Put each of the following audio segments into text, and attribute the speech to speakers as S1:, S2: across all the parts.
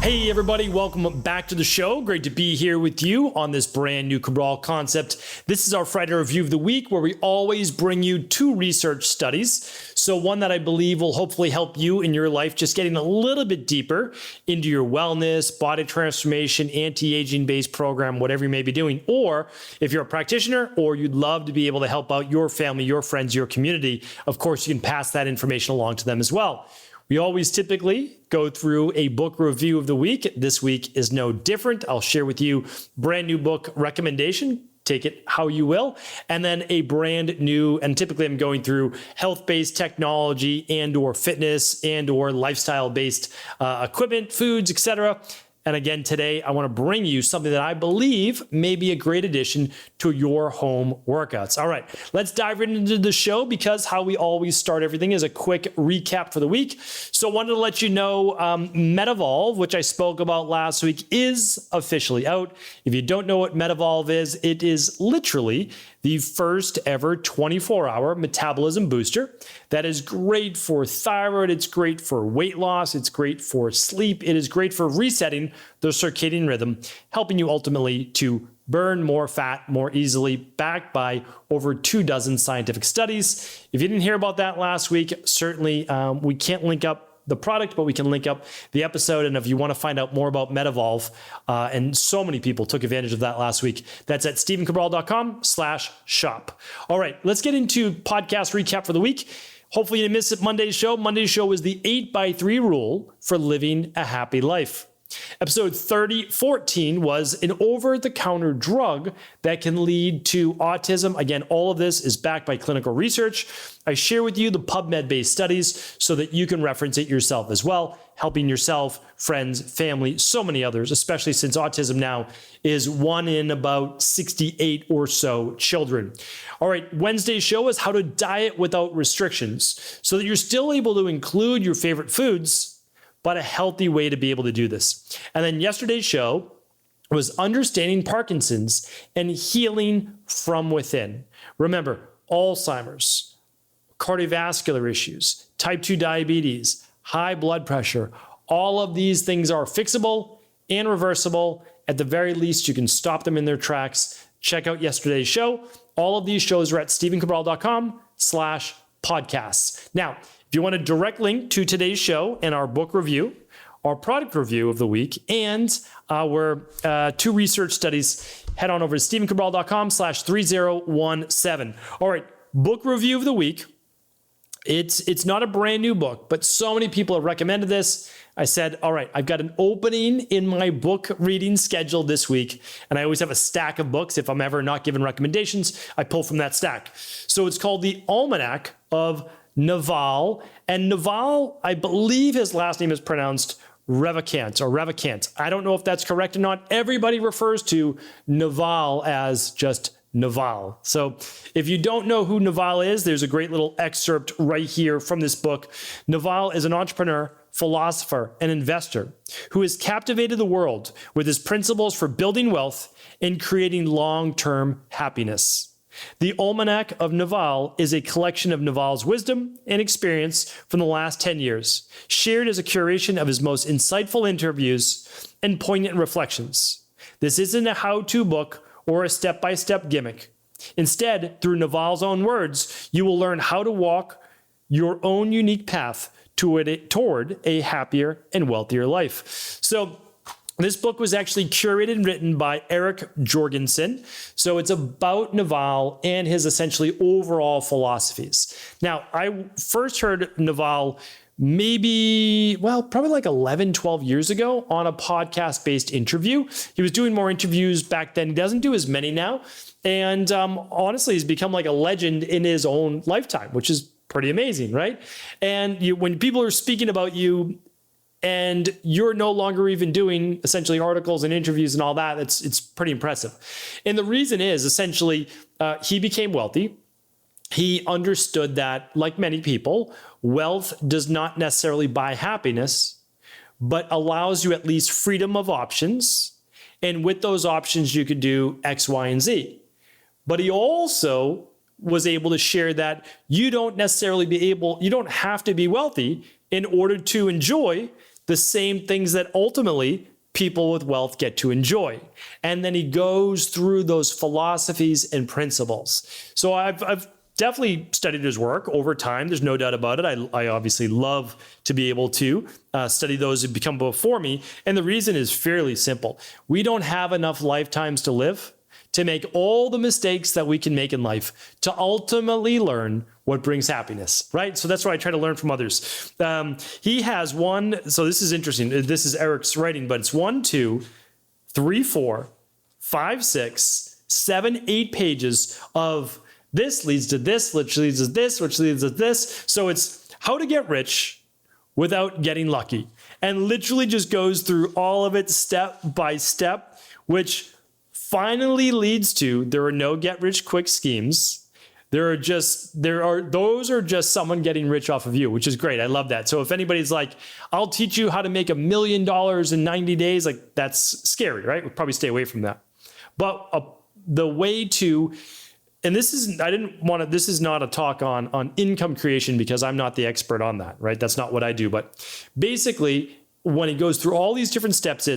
S1: Hey everybody, welcome back to the show. Great to be here with you on this brand new Cabral concept. This is our Friday review of the week where we always bring you two research studies. So one that I believe will hopefully help you in your life, just getting a little bit deeper into your wellness, body transformation, anti-aging based program, whatever you may be doing. Or if you're a practitioner or you'd love to be able to help out your family, your friends, your community, of course, you can pass that information along to them as well. We always typically go through a book review of the week. This week is no different. I'll share with you brand new book recommendation. Take it how you will. And then a brand new, and typically I'm going through health-based technology and or fitness and or lifestyle-based equipment, foods, etc. And again, today I want to bring you something that I believe may be a great addition to your home workouts. All right, let's dive right into the show because how we always start everything is a quick recap for the week. So I wanted to let you know MetaVolve, which I spoke about last week, is officially out. If you don't know what MetaVolve is, it is literally the first ever 24-hour metabolism booster that is great for thyroid, it's great for weight loss, it's great for sleep, it is great for resetting the circadian rhythm, helping you ultimately to burn more fat more easily, backed by over 24 scientific studies. If you didn't hear about that last week, certainly we can't link up the product, but we can link up the episode. And if you want to find out more about MetaVolve, and so many people took advantage of that last week, that's at stephencabral.com/shop. All right, let's get into podcast recap for the week. Hopefully you didn't miss it Monday's show. Monday's show was the 8x3 rule for living a happy life. Episode 3014 was an over-the-counter drug that can lead to autism. Again, all of this is backed by clinical research. I share with you the PubMed-based studies so that you can reference it yourself as well, helping yourself, friends, family, so many others, especially since autism now is 1 in about 68 or so children. All right, Wednesday's show is how to diet without restrictions so that you're still able to include your favorite foods, but a healthy way to be able to do this. And then yesterday's show was understanding Parkinson's and healing from within. Remember, Alzheimer's, cardiovascular issues, type 2 diabetes, high blood pressure, all of these things are fixable and reversible. At the very least, you can stop them in their tracks. Check out yesterday's show. All of these shows are at stephencabral.com/podcasts. Now, if you want a direct link to today's show and our book review, our product review of the week, and our two research studies, head on over to stephencabral.com/3017. All right, book review of the week. It's not a brand new book, but so many people have recommended this. I said, all right, I've got an opening in my book reading schedule this week, and I always have a stack of books. If I'm ever not given recommendations, I pull from that stack. So it's called the Almanack of Naval, and Naval, I believe his last name is pronounced Ravikant or Ravikant. I don't know if that's correct or not. Everybody refers to Naval as just Naval. So if you don't know who Naval is, there's a great little excerpt right here from this book. Naval is an entrepreneur, philosopher, and investor who has captivated the world with his principles for building wealth and creating long-term happiness. The Almanack of Naval is a collection of Naval's wisdom and experience from the last 10 years, shared as a curation of his most insightful interviews and poignant reflections. This isn't a how-to book or a step-by-step gimmick. Instead, through Naval's own words, you will learn how to walk your own unique path toward a happier and wealthier life. So this book was actually curated and written by Eric Jorgensen. So it's about Naval and his essentially overall philosophies. Now, I first heard Naval probably like 11, 12 years ago on a podcast-based interview. He was doing more interviews back then. He doesn't do as many now. And honestly, he's become like a legend in his own lifetime, which is pretty amazing, right? And when people are speaking about you, and you're no longer even doing essentially articles and interviews and all that, it's pretty impressive. And the reason is essentially he became wealthy. He understood that, like many people, wealth does not necessarily buy happiness, but allows you at least freedom of options. And with those options, you could do X, Y, and Z. But he also was able to share that you don't have to be wealthy in order to enjoy the same things that ultimately people with wealth get to enjoy. And then he goes through those philosophies and principles. So I've definitely studied his work over time. There's no doubt about it. I obviously love to be able to study those who become before me. And the reason is fairly simple. We don't have enough lifetimes to live to make all the mistakes that we can make in life to ultimately learn what brings happiness, right? So that's why I try to learn from others. He has one, so this is interesting. This is Eric's writing, but it's 1, 2, 3, 4, 5, 6, 7, 8 pages of this leads to this, which leads to this, which leads to this. So it's how to get rich without getting lucky, and literally just goes through all of it step by step, which finally leads to there are no get rich quick schemes. Those are just someone getting rich off of you, which is great. I love that. So if anybody's like, I'll teach you how to make $1 million in 90 days, like that's scary, right? We'll probably stay away from that. But the way to, and this is not a talk on income creation because I'm not the expert on that, right? That's not what I do. But basically, when he goes through all these different steps,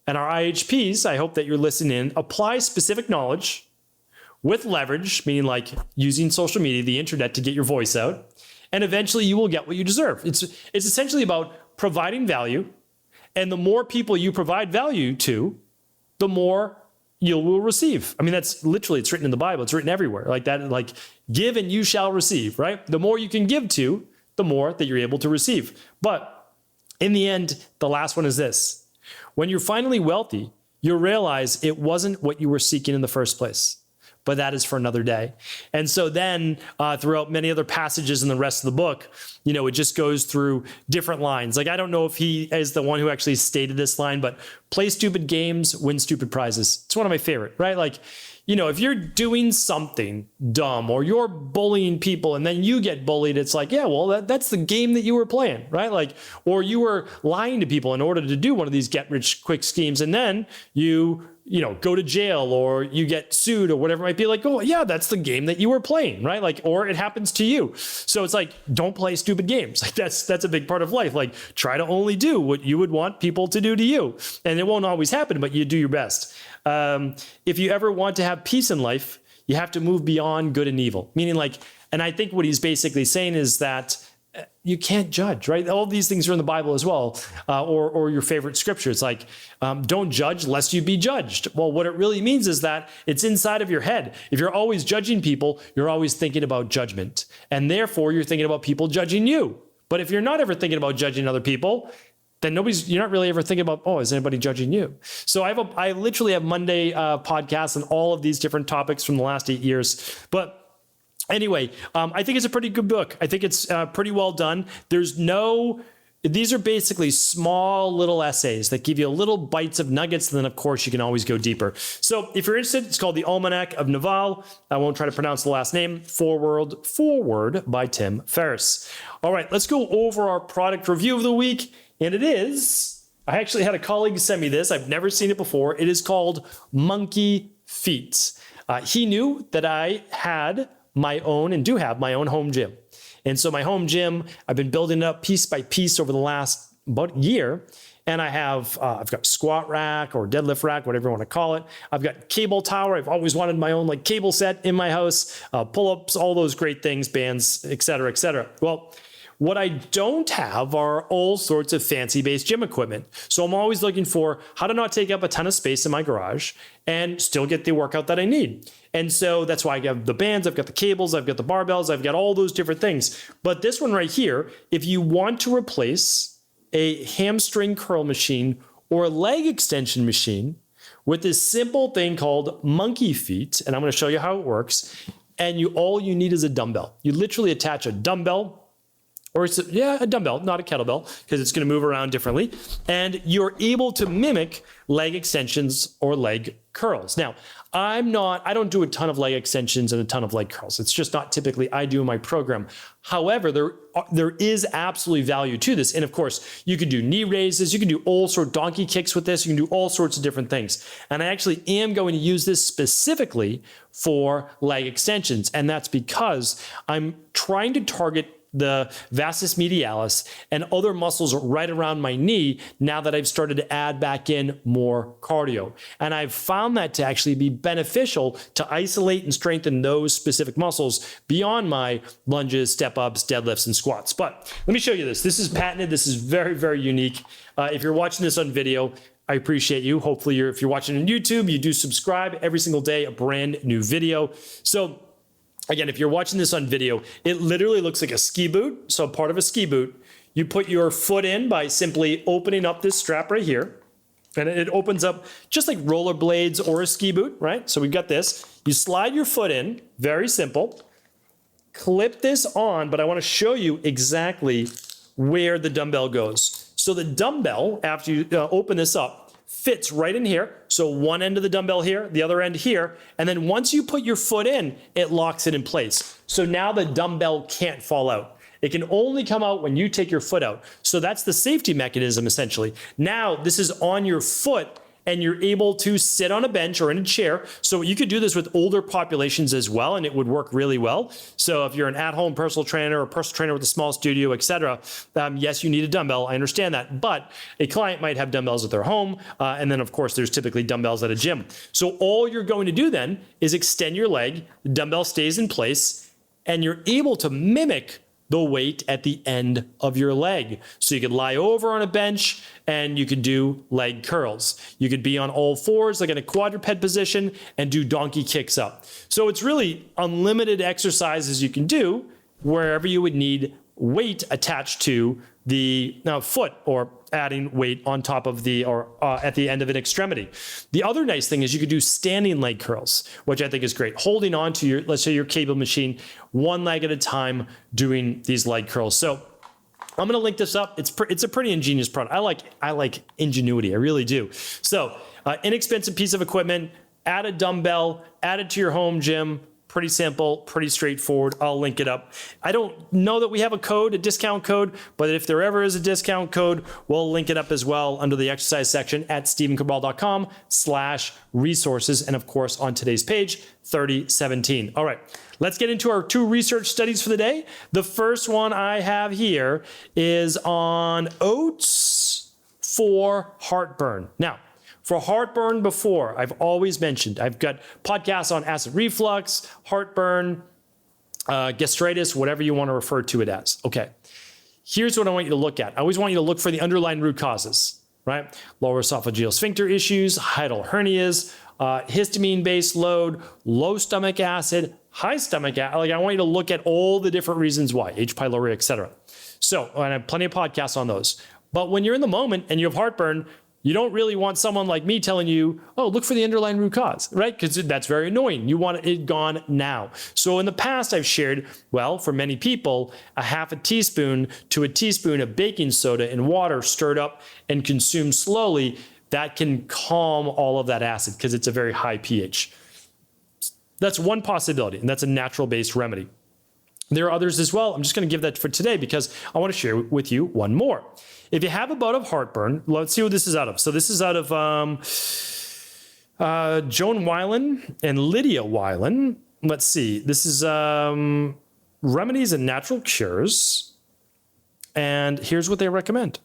S1: and our IHPs, I hope that you're listening in, apply specific knowledge with leverage, meaning like using social media, the internet to get your voice out. And eventually you will get what you deserve. It's essentially about providing value. And the more people you provide value to, the more you will receive. I mean, that's literally, it's written in the Bible. It's written everywhere like that, like give and you shall receive, right? The more you can give to, the more that you're able to receive. But in the end, the last one is this. When you're finally wealthy, you'll realize it wasn't what you were seeking in the first place, but that is for another day. And so then throughout many other passages in the rest of the book, it just goes through different lines. Like, I don't know if he is the one who actually stated this line, but play stupid games, win stupid prizes. It's one of my favorite, right? Like, if you're doing something dumb or you're bullying people and then you get bullied, it's like, yeah, well, that's the game that you were playing, right? Like, or you were lying to people in order to do one of these get rich quick schemes. And then you go to jail or you get sued or whatever it might be. Like, oh yeah, that's the game that you were playing, right? Like, or it happens to you. So it's like, don't play stupid games. Like that's a big part of life. Like, try to only do what you would want people to do to you. And it won't always happen, but you do your best. If you ever want to have peace in life, you have to move beyond good and evil. Meaning like, and I think what he's basically saying is that you can't judge, right? All these things are in the Bible as well, or your favorite scripture. It's like, don't judge lest you be judged. Well, what it really means is that it's inside of your head. If you're always judging people, you're always thinking about judgment. And therefore, you're thinking about people judging you. But if you're not ever thinking about judging other people, then you're not really ever thinking about, oh, is anybody judging you? So I literally have Monday podcasts on all of these different topics from the last 8 years. But anyway, I think it's a pretty good book. I think it's pretty well done. These are basically small little essays that give you little bites of nuggets. And then, of course, you can always go deeper. So if you're interested, it's called the Almanack of Naval. I won't try to pronounce the last name. Forward by Tim Ferriss. All right, let's go over our product review of the week. And it is, I actually had a colleague send me this. I've never seen it before. It is called Monkey Feet. He knew that I had my own and do have my own home gym. And so my home gym, I've been building it up piece by piece over the last about year. And I've got squat rack or deadlift rack, whatever you want to call it. I've got cable tower. I've always wanted my own cable set in my house, pull-ups, all those great things, bands, et cetera, et cetera. Well, what I don't have are all sorts of fancy-based gym equipment. So I'm always looking for how to not take up a ton of space in my garage and still get the workout that I need. And so that's why I have the bands, I've got the cables, I've got the barbells, I've got all those different things. But this one right here, if you want to replace a hamstring curl machine or a leg extension machine with this simple thing called Monkey Feet, and I'm going to show you how it works, and all you need is a dumbbell. You literally attach a dumbbell, or a dumbbell, not a kettlebell, because it's going to move around differently. And you're able to mimic leg extensions or leg curls. Now, I don't do a ton of leg extensions and a ton of leg curls. It's just not typically I do in my program. However, there is absolutely value to this. And of course, you can do knee raises, you can do all sorts of donkey kicks with this, you can do all sorts of different things. And I actually am going to use this specifically for leg extensions. And that's because I'm trying to target the vastus medialis, and other muscles right around my knee now that I've started to add back in more cardio. And I've found that to actually be beneficial to isolate and strengthen those specific muscles beyond my lunges, step-ups, deadlifts, and squats. But let me show you this. This is patented. This is very, very unique. If you're watching this on video, I appreciate you. Hopefully, if you're watching on YouTube, you do subscribe every single day, a brand new video. So again, if you're watching this on video, it literally looks like a ski boot. So part of a ski boot, you put your foot in by simply opening up this strap right here. And it opens up just like rollerblades or a ski boot, right? So we've got this. You slide your foot in, very simple. Clip this on, but I want to show you exactly where the dumbbell goes. So the dumbbell, after you open this up, fits right in here. So one end of the dumbbell here, the other end here. And then once you put your foot in, it locks it in place. So now the dumbbell can't fall out. It can only come out when you take your foot out. So that's the safety mechanism, essentially. Now this is on your foot and you're able to sit on a bench or in a chair. So you could do this with older populations as well, and it would work really well. So if you're an at-home personal trainer or personal trainer with a small studio, etc., yes, you need a dumbbell. I understand that. But a client might have dumbbells at their home. And then, of course, there's typically dumbbells at a gym. So all you're going to do then is extend your leg. The dumbbell stays in place, and you're able to mimic the weight at the end of your leg. So you could lie over on a bench and you could do leg curls. You could be on all fours, like in a quadruped position, and do donkey kicks up. So it's really unlimited exercises you can do wherever you would need weight attached to the foot, or adding weight on top of the, or at the end of an extremity. The other nice thing is you could do standing leg curls, which I think is great. Holding on to your, let's say your cable machine, one leg at a time, doing these leg curls. So I'm going to link this up. It's a pretty ingenious product. I like ingenuity. I really do. So inexpensive piece of equipment, add a dumbbell, add it to your home gym. Pretty simple, pretty straightforward. I'll link it up. I don't know that we have a code, a discount code, but if there ever is a discount code, we'll link it up as well under the exercise section at stevencabral.com/resources. And of course, on today's page, 3017. All right, let's get into our 2 research studies for the day. The first one I have here is on oats for heartburn. Now, for heartburn before, I've always mentioned, I've got podcasts on acid reflux, heartburn, gastritis, whatever you want to refer to it as. Okay, here's what I want you to look at. I always want you to look for the underlying root causes, right? Lower esophageal sphincter issues, hiatal hernias, histamine-based load, low stomach acid, high stomach acid. Like, I want you to look at all the different reasons why, H. pylori, etc. So, and I have plenty of podcasts on those. But when you're in the moment and you have heartburn, you don't really want someone like me telling you, oh, look for the underlying root cause, right? Because that's very annoying. You want it gone now. So in the past, I've shared, well, for many people, a half a teaspoon to a teaspoon of baking soda in water stirred up and consumed slowly, that can calm all of that acid because it's a very high pH. That's one possibility, and that's a natural-based remedy. There are others as well. I'm just going to give that for today because I want to share with you one more. If you have a bout of heartburn, let's see what this is out of. So this is out of Joan Weiland and Lydia Weiland. Let's see. This is Remedies and Natural Cures. And here's what they recommend.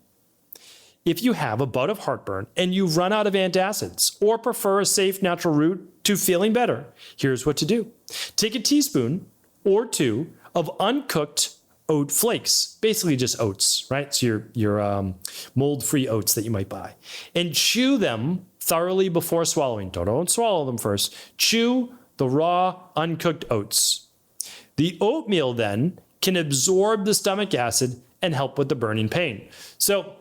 S1: If you have a bout of heartburn and you run out of antacids or prefer a safe natural route to feeling better, here's what to do. Take a teaspoon or 2 of uncooked oat flakes, basically just oats, right? So your mold-free oats that you might buy, and chew them thoroughly before swallowing. Don't swallow them first. Chew the raw, uncooked oats. The oatmeal then can absorb the stomach acid and help with the burning pain. So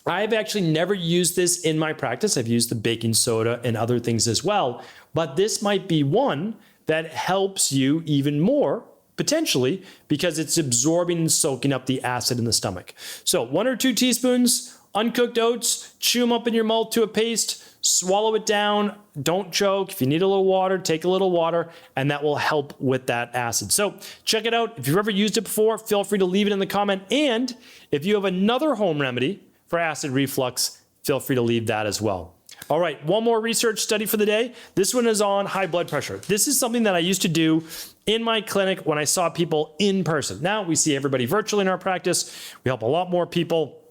S1: I've actually never used this in my practice. I've used the baking soda and other things as well, but this might be one that helps you even more, potentially, because it's absorbing and soaking up the acid in the stomach. So 1 or 2 teaspoons, uncooked oats, chew them up in your mouth to a paste, swallow it down, don't choke. If you need a little water, take a little water, and that will help with that acid. So check it out. If you've ever used it before, feel free to leave it in the comment. And if you have another home remedy for acid reflux, feel free to leave that as well. All right, one more research study for the day. This one is on high blood pressure. This is something that I used to do in my clinic when I saw people in person. Now we see everybody virtually in our practice. We help a lot more people,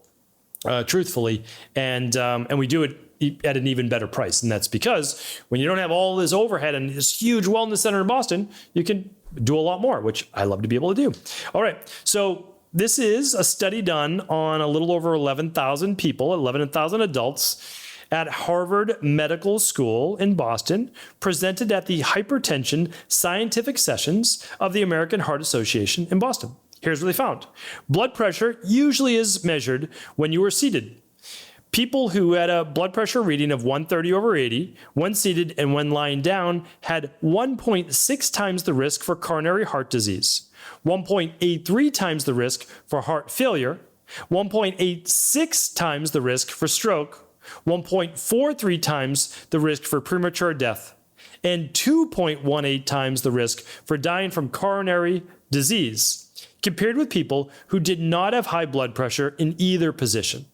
S1: truthfully, and we do it at an even better price. And that's because when you don't have all this overhead and this huge wellness center in Boston, you can do a lot more, which I love to be able to do. All right, so this is a study done on a little over 11,000 people, 11,000 adults at Harvard Medical School in Boston, presented at the Hypertension Scientific Sessions of the American Heart Association in Boston. Here's what they found. Blood pressure usually is measured when you are seated. People who had a blood pressure reading of 130/80 when seated and when lying down had 1.6 times the risk for coronary heart disease, 1.83 times the risk for heart failure, 1.86 times the risk for stroke, 1.43 times the risk for premature death, and 2.18 times the risk for dying from coronary disease, compared with people who did not have high blood pressure in either position.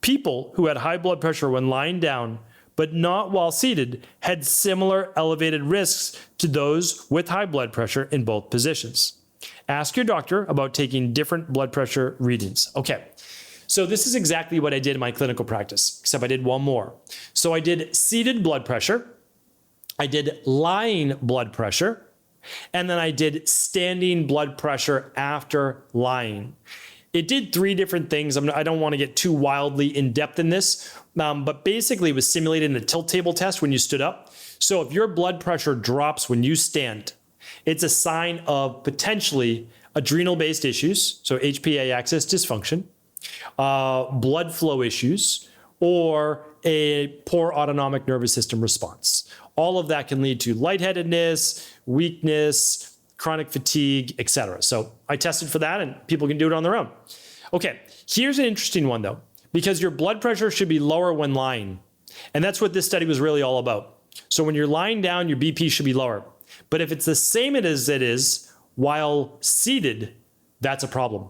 S1: People who had high blood pressure when lying down, but not while seated, had similar elevated risks to those with high blood pressure in both positions. Ask your doctor about taking different blood pressure readings. Okay, so this is exactly what I did in my clinical practice, except I did one more. So I did seated blood pressure, I did lying blood pressure, and then I did standing blood pressure after lying. It did three different things. I don't want to get too wildly in depth in this, but basically it was simulating the tilt table test when you stood up. So if your blood pressure drops when you stand, it's a sign of potentially adrenal-based issues, so HPA axis dysfunction, blood flow issues, or a poor autonomic nervous system response. All of that can lead to lightheadedness, weakness, chronic fatigue, etc. So I tested for that, and people can do it on their own. Okay, here's an interesting one though, because your blood pressure should be lower when lying. And that's what this study was really all about. So when you're lying down, your BP should be lower. But if it's the same as it is while seated, that's a problem.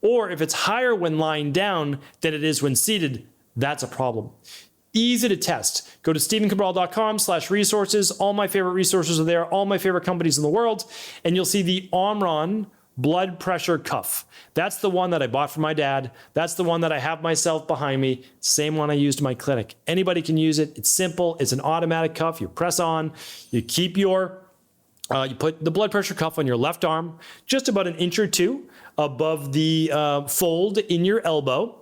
S1: Or if it's higher when lying down than it is when seated, that's a problem. Easy to test. Go to stephencabral.com/resources. All my favorite resources are there, all my favorite companies in the world, and you'll see the Omron blood pressure cuff. That's the one that I bought for my dad. That's the one that I have myself behind me. Same one I used in my clinic. Anybody can use it. It's simple. It's an automatic cuff. You press on, you keep your, you put the blood pressure cuff on your left arm, just about an inch or two above the fold in your elbow.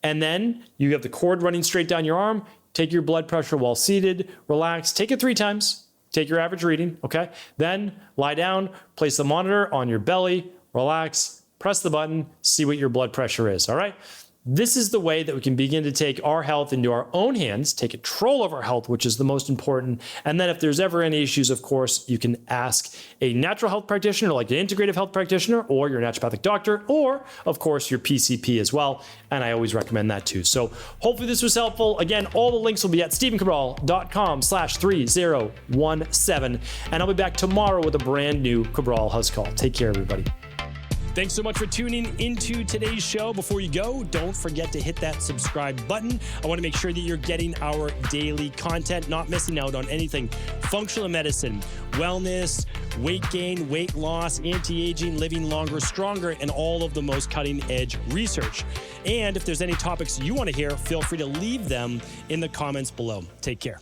S1: And then you have the cord running straight down your arm. Take your blood pressure while seated, relax, take it 3 times, take your average reading, okay? Then lie down, place the monitor on your belly, relax, press the button, see what your blood pressure is, all right? This is the way that we can begin to take our health into our own hands, take control of our health, which is the most important. And then if there's ever any issues, of course, you can ask a natural health practitioner, like an integrative health practitioner, or your naturopathic doctor, or of course your PCP as well. And I always recommend that too. So hopefully this was helpful. Again, all the links will be at stephencabral.com/3017. And I'll be back tomorrow with a brand new Cabral House Call. Take care, everybody. Thanks so much for tuning into today's show. Before you go, don't forget to hit that subscribe button. I want to make sure that you're getting our daily content, not missing out on anything functional medicine, wellness, weight gain, weight loss, anti-aging, living longer, stronger, and all of the most cutting-edge research. And if there's any topics you want to hear, feel free to leave them in the comments below. Take care.